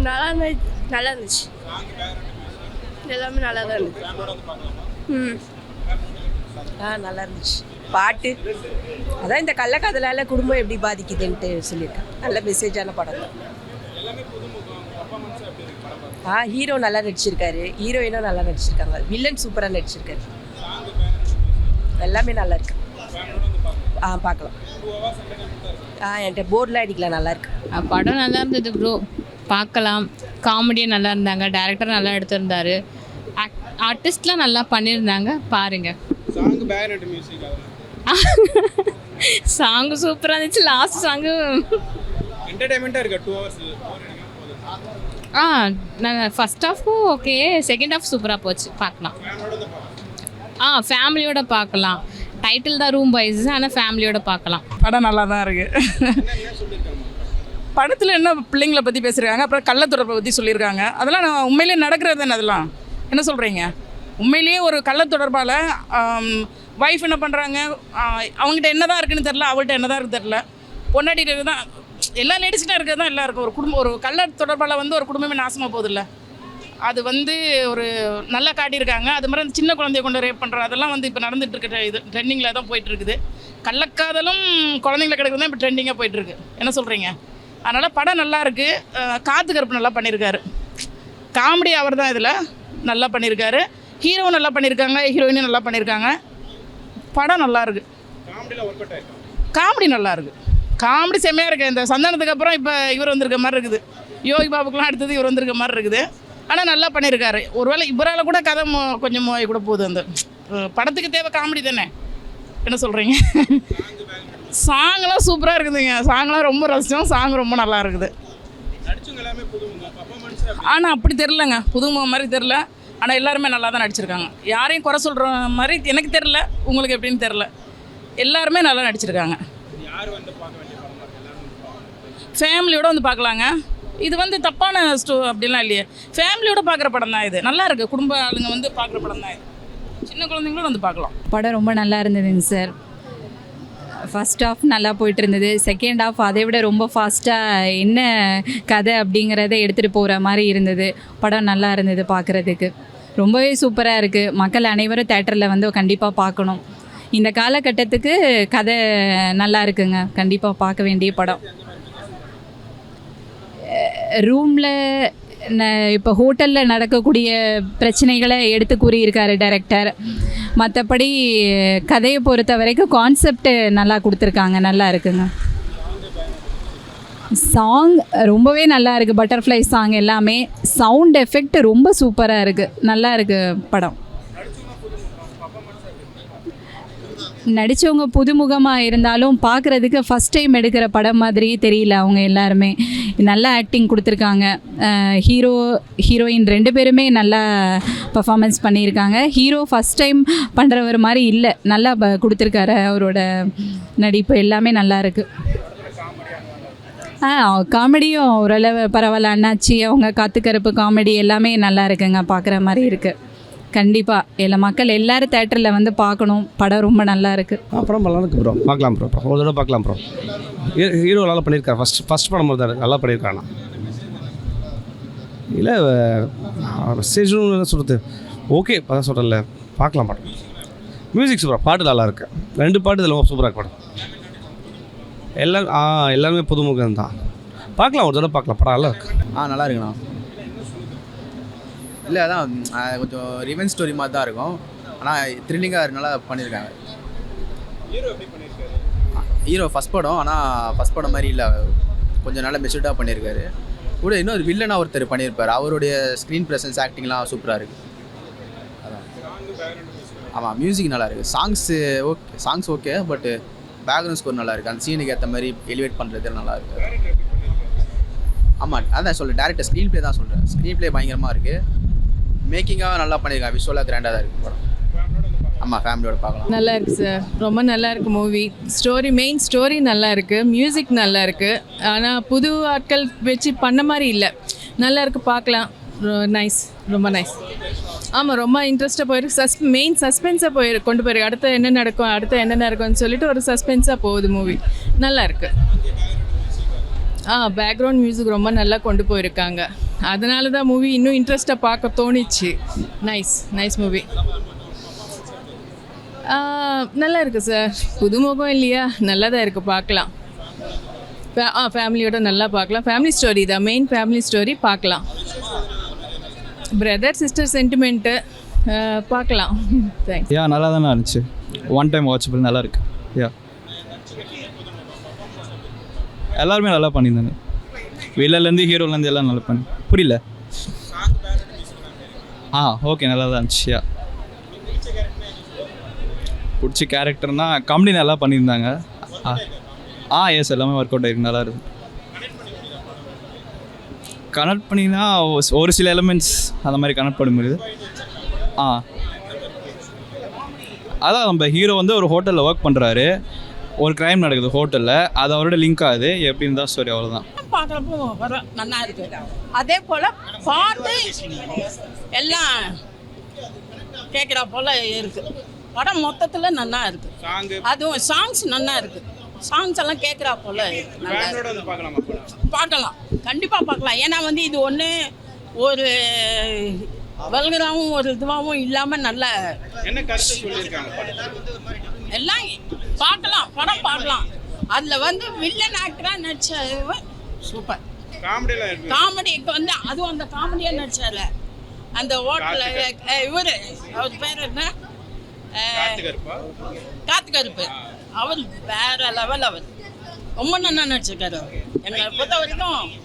நல்லா நல்லா இருந்துச்சு. எல்லாமே நல்லா தான் இருந்துச்சு. நல்லா இருந்துச்சு பாட்டு. அதான் இந்த கள்ளக்காதலால் குடும்பம் எப்படி பாதிக்குதுன்ட்டு சொல்லியிருக்கேன். நல்ல மெசேஜான படம் தான். ஹீரோ நல்லா நடிச்சிருக்காரு, ஹீரோயினும் நல்லா நடிச்சிருக்காங்க, வில்லன் சூப்பராக நடிச்சிருக்காரு. எல்லாமே நல்லா இருக்கு. பார்க்கலாம். என்கிட்ட போர்டெலாம் அடிக்கலாம். நல்லா இருக்கு. படம் நல்லா இருந்தது ப்ரோ, பார்க்கலாம். காமெடியும் நல்லா இருந்தாங்க, டைரக்டர் நல்லா எடுத்திருந்தாரு, ஆர்டிஸ்ட்லாம் நல்லா பண்ணியிருந்தாங்க. பாருங்க. சாங்கு சூப்பராக இருந்துச்சு. லாஸ்ட் சாங்கு என்டர்டைன்மெண்ட்டாக இருக்கு. 2 hours நாங்கள் ஃபஸ்ட் ஹாஃபும் ஓகே, செகண்ட் ஹாஃப் சூப்பராக போச்சு. பார்க்கலாம். ஃபேமிலியோட பார்க்கலாம். டைட்டில் தான் ரூம் வைஸ், ஆனால் ஃபேமிலியோட பார்க்கலாம். படம் நல்லா தான் இருக்குது. படத்தில் என்ன பிள்ளைங்களை பற்றி பேசுகிறாங்க, அப்புறம் கள்ளத்தொடர்பை பற்றி சொல்லியிருக்காங்க. அதெல்லாம் நான் உண்மையிலே நடக்கிறது தானே. அதெல்லாம் என்ன சொல்கிறீங்க? உண்மையிலேயே ஒரு கள்ளத்தொடர்பால் ஒய்ஃப் என்ன பண்ணுறாங்க, அவங்ககிட்ட என்ன தான் இருக்குன்னு தெரில, அவள்கிட்ட என்ன தான் இருக்குது தெரில, பொண்டாட்டிகிட்ட தான் எல்லா லேடிஸ்கிட்ட இருக்கிறது தான் எல்லாம் இருக்கும். ஒரு குடும்பம் ஒரு கள்ள தொடர்பால் ஒரு குடும்பமே நாசமாக போகுதில்ல. அது ஒரு நல்லா காட்டியிருக்காங்க. அது மாதிரி அந்த சின்ன குழந்தைய கொண்டு ரேப் பண்ணுறது அதெல்லாம் இப்போ நடந்துகிட்டு இருக்க இது ட்ரெண்டிங்கில் தான் போயிட்டுருக்குது. கள்ளக்காதலும் குழந்தைங்களை கிடைக்கிறது தான் இப்போ ட்ரெண்டிங்காக போயிட்டுருக்கு. என்ன சொல்கிறீங்க? அதனால் படம் நல்லா இருக்குது. காத்துக்கருப்பு நல்லா பண்ணியிருக்காரு. காமெடி அவர் தான் இதில் நல்லா பண்ணியிருக்காரு. ஹீரோவும் நல்லா பண்ணியிருக்காங்க, ஹீரோயினும் நல்லா பண்ணியிருக்காங்க. படம் நல்லா இருக்குது. காமெடி நல்லா இருக்குது. காமெடி செம்மையாக இருக்குது. இந்த சந்தானத்துக்கு அப்புறம் இப்போ இவர் வந்திருக்க மாதிரி இருக்குது. யோகி பாபுக்கெலாம் அடுத்தது இவர் வந்திருக்க மாதிரி இருக்குது. ஆனால் நல்லா பண்ணியிருக்காரு. ஒருவேளை இவரால் கூட கதை கொஞ்சம் கூட போகுது. அந்த படத்துக்கு தேவை காமெடி தானே. என்ன சொல்கிறீங்க? சாங்கெலாம் சூப்பராக இருக்குதுங்க. சாங்கெலாம் ரொம்ப ரசித்தோம். சாங் ரொம்ப நல்லா இருக்குது. ஆனால் அப்படி தெரிலங்க, புதுமுகம் மாதிரி தெரில. ஆனால் எல்லாருமே நல்லா தான் நடிச்சிருக்காங்க. யாரையும் குறை சொல்கிற மாதிரி எனக்கு தெரில, உங்களுக்கு எப்படின்னு தெரில. எல்லாருமே நல்லா நடிச்சிருக்காங்க. ஃபேமிலியோடு பார்க்கலாங்க. இது தப்பான அப்படிலாம் இல்லையே. ஃபேமிலியோடு பார்க்குற படம் தான் இது. நல்லா இருக்குது. குடும்ப ஆளுங்க பார்க்குற படம் தான் இது. சின்ன குழந்தைங்களும் பார்க்கலாம். படம் ரொம்ப நல்லா இருந்ததுங்க சார். ஃபஸ்ட் ஹாஃப் நல்லா போயிட்டு இருந்தது. செகண்ட் ஹாஃப் அதை விட ரொம்ப ஃபாஸ்ட்டாக என்ன கதை அப்படிங்கிறத எடுத்துகிட்டு போகிற மாதிரி இருந்தது. படம் நல்லா இருந்தது பார்க்குறதுக்கு. ரொம்பவே சூப்பராக இருக்குது. மக்கள் அனைவரும் தேட்டரில் கண்டிப்பாக பார்க்கணும். இந்த காலகட்டத்துக்கு கதை நல்லா இருக்குங்க. கண்டிப்பாக பார்க்க வேண்டிய படம். ரூமில் இப்போ ஹோட்டலில் நடக்கக்கூடிய பிரச்சனைகளை எடுத்து கூறியிருக்காரு டைரக்டர். மற்றபடி கதையை பொறுத்த வரைக்கும் கான்செப்ட் நல்லா கொடுத்துருக்காங்க. நல்லா இருக்குங்க. சாங் ரொம்பவே நல்லா இருக்குது. பட்டர்ஃப்ளை சாங் எல்லாமே. சவுண்ட் எஃபெக்ட் ரொம்ப சூப்பராக இருக்குது. நல்லா இருக்குது படம். நடித்தவங்க புதுமுகமாக இருந்தாலும் பார்க்குறதுக்கு ஃபஸ்ட் டைம் எடுக்கிற படம் மாதிரி தெரியல. அவங்க எல்லாருமே நல்லா ஆக்டிங் கொடுத்துருக்காங்க. ஹீரோயின் 2 பேருமே நல்லா பர்ஃபார்மன்ஸ் பண்ணியிருக்காங்க. ஹீரோ ஃபஸ்ட் டைம் பண்ணுறவர் மாதிரி இல்லை, நல்லா கொடுத்துருக்காரு. அவரோட நடிப்பு எல்லாமே நல்லா இருக்குது. காமெடியும் ஓரளவு பரவாயில்ல. அண்ணாச்சி அவங்க காத்துக்கருப்பு காமெடி எல்லாமே நல்லா இருக்குங்க. பார்க்குற மாதிரி இருக்குது. கண்டிப்பாக எல்லா மக்கள் எல்லோரும் தேட்டரில் பார்க்கணும். படம் ரொம்ப நல்லா இருக்குது. படம் நல்லா இருக்குது ப்ரோ. பார்க்கலாம் ப்ரோ. ஒரு தடவை பார்க்கலாம் ப்ரோ. ஹீரோ நல்லா பண்ணியிருக்காரு. ஃபஸ்ட் படம் தான் நல்லா பண்ணியிருக்காங்க. இல்லை மெசேஜும் என்ன சொல்கிறது, ஓகே அதான் சொல்கிறேன்ல, பார்க்கலாம் படம். மியூசிக் சூப்பராக, பாட்டு நல்லா இருக்குது. 2 பாட்டு இதில் சூப்பராக இருக்கு படம். எல்லாருமே புதுமுகம் தான். பார்க்கலாம், ஒரு தடவை பார்க்கலாம். படம் நல்லா இருக்குது. நல்லா இருக்குண்ணா. இல்லை அதான் கொஞ்சம் ரிவெஞ்ச் ஸ்டோரி மாதிரி தான் இருக்கும். ஆனால் த்ரில்லிங்காக நல்லா பண்ணியிருக்காங்க. ஹீரோ ஃபஸ்ட் படம், ஆனால் ஃபஸ்ட் படம் மாதிரி இல்லை, கொஞ்சம் நல்லா மெச்சூர்டாக பண்ணியிருக்காரு. கூட இன்னொரு வில்லனாக ஒருத்தர் பண்ணியிருப்பார். அவருடைய ஸ்க்ரீன் ப்ரெசன்ஸ் ஆக்டிங்லாம் சூப்பராக இருக்குது. அதான். ஆமாம், மியூசிக் நல்லா இருக்குது. Songs okay, but background score நல்லா இருக்குது. அந்த சீனுக்கு ஏற்ற மாதிரி எலிவேட் பண்ணுறது நல்லா இருக்குது. ஆமாம், அதான் சொல்கிறேன். டேரக்டர் ஸ்க்ரீன் ப்ளே தான் சொல்கிறேன். ஸ்க்ரீன் ப்ளே பயங்கரமாக இருக்குது. மேக்கிங்காக நல்லா பண்ணியிருக்காங்க. விஷுவலாக கிராண்டாக தான் இருக்குது படம். ஆமாம், ஃபேமிலியோட பார்க்கலாம். நல்லா இருக்குது சார். ரொம்ப நல்லா இருக்குது மூவி. மெயின் ஸ்டோரி நல்லா இருக்குது. மியூசிக் நல்லா இருக்குது. ஆனால் புது ஆட்கள் வச்சு பண்ண மாதிரி இல்லை. நல்லா இருக்குது, பார்க்கலாம். நைஸ், ரொம்ப நைஸ். ஆமாம், ரொம்ப இன்ட்ரெஸ்ட்டாக போயிருக்கு. மெயின் சஸ்பென்ஸாக கொண்டு போயிருக்கு. அடுத்து என்ன நடக்கும்னு சொல்லிட்டு ஒரு சஸ்பென்ஸாக போகுது மூவி. நல்லா இருக்குது. பேக்ரவுண்ட் மியூசிக் ரொம்ப நல்லா கொண்டு போயிருக்காங்க. அதனால தான் மூவி இன்னும் இன்ட்ரெஸ்ட்டாக பார்க்க தோணிச்சு. Nice movie. நல்லா இருக்குது சார். புதுமுகம் இல்லையா, நல்லா தான் இருக்குது, பார்க்கலாம். ஃபேமிலியோட நல்லா பார்க்கலாம். ஃபேமிலி ஸ்டோரி தான், மெயின் ஃபேமிலி ஸ்டோரி, பார்க்கலாம். பிரதர் சிஸ்டர் சென்டிமெண்ட்டு பார்க்கலாம். தேங்க்ஸ். நல்லா தானே இருந்துச்சு. ஒன் டைம் வாட்சபிள், நல்லா இருக்கு. எல்லாருமே நல்லா பண்ணியிருந்தாங்க. வில்லலேருந்து ஹீரோலேருந்து எல்லாம் நல்லா பண்ணி. புரியல. ஓகே, நல்லா தான் இருந்துச்சு. பிடிச்ச கேரக்டர்னா காமெடி நல்லா பண்ணியிருந்தாங்க. எஸ், எல்லாமே ஒர்க் அவுட் ஆகிருக்கு, நல்லா இருக்கு. கனெக்ட் பண்ணினா ஒரு சில எலிமெண்ட்ஸ் அந்த மாதிரி கனெக்ட் பண்ண முடியுது. அதான் நம்ம ஹீரோ வந்து ஒரு ஹோட்டலில் ஒர்க் பண்ணுறாரு, ஒரு க்ரைம் நடக்குது ஹோட்டலில், அது அவரோட லிங்க் ஆகுது. எப்படின்னு தான் ஸ்டோரி, அவ்வளோதான். பார்க்குறப்போ வர நல்லா இருக்கு. அதே போல் பாட்டு எல்லாம் கேட்குறா போல் இருக்குது. படம் மொத்தத்தில் நல்லா இருக்குது. அதுவும் சாங்ஸ் நல்லா இருக்குது. சாங்ஸ் எல்லாம் கேட்குறா போல் பார்க்கலாம், கண்டிப்பாக பார்க்கலாம். ஏன்னா வந்து இது ஒன்று ஒரு வல்கராகவும் ஒரு இதுவாகவும் இல்லாமல் நல்ல எல்லாம் பார்க்கலாம், படம் பார்க்கலாம். அதில் வந்து வில்லன் ஆக்டராக நடிச்ச சூப்பர். காமெடிக்கு வந்து அதுவும் அந்த காமெடியாக நடிச்சார். அந்த ஹோட்டலில் இவர், அவர் பேர் என்ன, காத்துக்கருப்பு, அவர் வேற லெவல். அவர் ரொம்ப நல்லா நடிச்சிருக்காரு. எங்களை பொறுத்த வரைக்கும்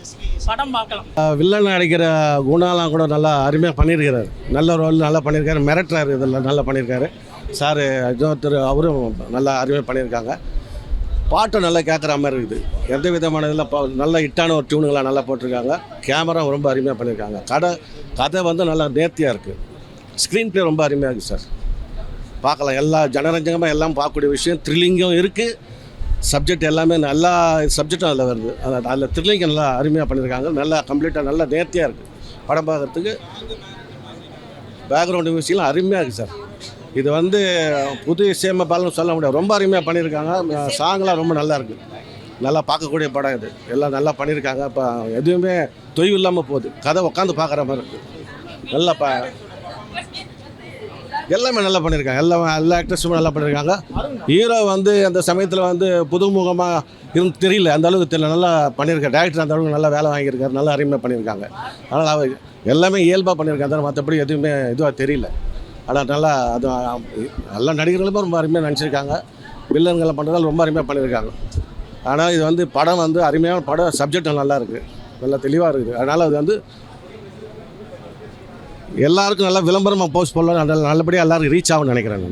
படம் பார்க்கலாம். வில்லன் நடிக்கிற குணாலாம் கூட நல்லா அருமையாக பண்ணியிருக்கிறாரு. நல்ல ரோல் நல்லா பண்ணியிருக்காரு. மிரட்டுறாரு, இதெல்லாம் நல்லா பண்ணியிருக்காரு சார். இன்னொருத்தர் அவரும் நல்லா அருமையாக பண்ணியிருக்காங்க. பாட்டும் நல்லா கேட்குற மாதிரி இருக்குது. எந்த விதமான இதில் நல்ல ஹிட்டான ஒரு டியூனுங்களாக நல்லா போட்டிருக்காங்க. கேமரா ரொம்ப அருமையாக பண்ணியிருக்காங்க. கதை வந்து நல்லா நேர்த்தியாக இருக்குது. ஸ்க்ரீன் ப்ளே ரொம்ப அருமையாக இருக்குது சார். பார்க்கலாம், எல்லா ஜனரஞ்சகமாக எல்லாம் பார்க்கக்கூடிய விஷயம். த்ரில்லிங்கும் இருக்குது. சப்ஜெக்ட் எல்லாமே நல்லா சப்ஜெக்டும் அதில் வருது. அதில் த்ரில்லிங் நல்லா அருமையாக பண்ணியிருக்காங்க. நல்லா கம்ப்ளீட்டாக நல்லா நேர்த்தியாக இருக்குது படம் பார்க்குறதுக்கு. பேக்ரவுண்டு மியூசிக்லாம் அருமையாக இருக்குது சார். இது வந்து புது இசையமைப்பாளர்னு சொல்ல முடியாது, ரொம்ப அருமையாக பண்ணியிருக்காங்க. சாங்லாம் ரொம்ப நல்லா இருக்குது. நல்லா பார்க்கக்கூடிய படம் இது. எல்லாம் நல்லா பண்ணியிருக்காங்க. இப்போ எதுவுமே தொய்வு இல்லாமல் போகுது. கதை உட்காந்து பார்க்குற மாதிரி இருக்குது. நல்லா எல்லாமே நல்லா பண்ணியிருக்காங்க. எல்லா ஆக்டர்ஸுமே நல்லா பண்ணியிருக்காங்க. ஹீரோ வந்து அந்த சமயத்தில் வந்து புதுமுகமாக தெரியல, அந்த அளவுக்கு தெரியல, நல்லா பண்ணியிருக்காரு. டேரக்டர் அந்த அளவுக்கு நல்லா வேலை வாங்கியிருக்காரு. நல்லா அருமையாக பண்ணியிருக்காங்க. அதனால் அவர் எல்லாமே இயல்பாக பண்ணியிருக்காங்க. மற்றபடி எதுவுமே இதுவாக தெரியல. ஆனால் நல்லா அது எல்லா நடிகர்களுமே ரொம்ப அருமையாக நடிச்சிருக்காங்க. வில்லன்களை பண்ணுறதால ரொம்ப அருமையாக பண்ணியிருக்காங்க. ஆனால் இது வந்து படம் வந்து அருமையான படம். சப்ஜெக்டும் நல்லா இருக்குது, நல்லா தெளிவாக இருக்குது. அதனால் அது வந்து எல்லாருக்கும் நல்லா விளம்பரமாக போஸ்ட் பண்ணலாம். நல்லபடியாக எல்லாருக்கும் ரீச் ஆகும்னு நினைக்கிறேன் நான்.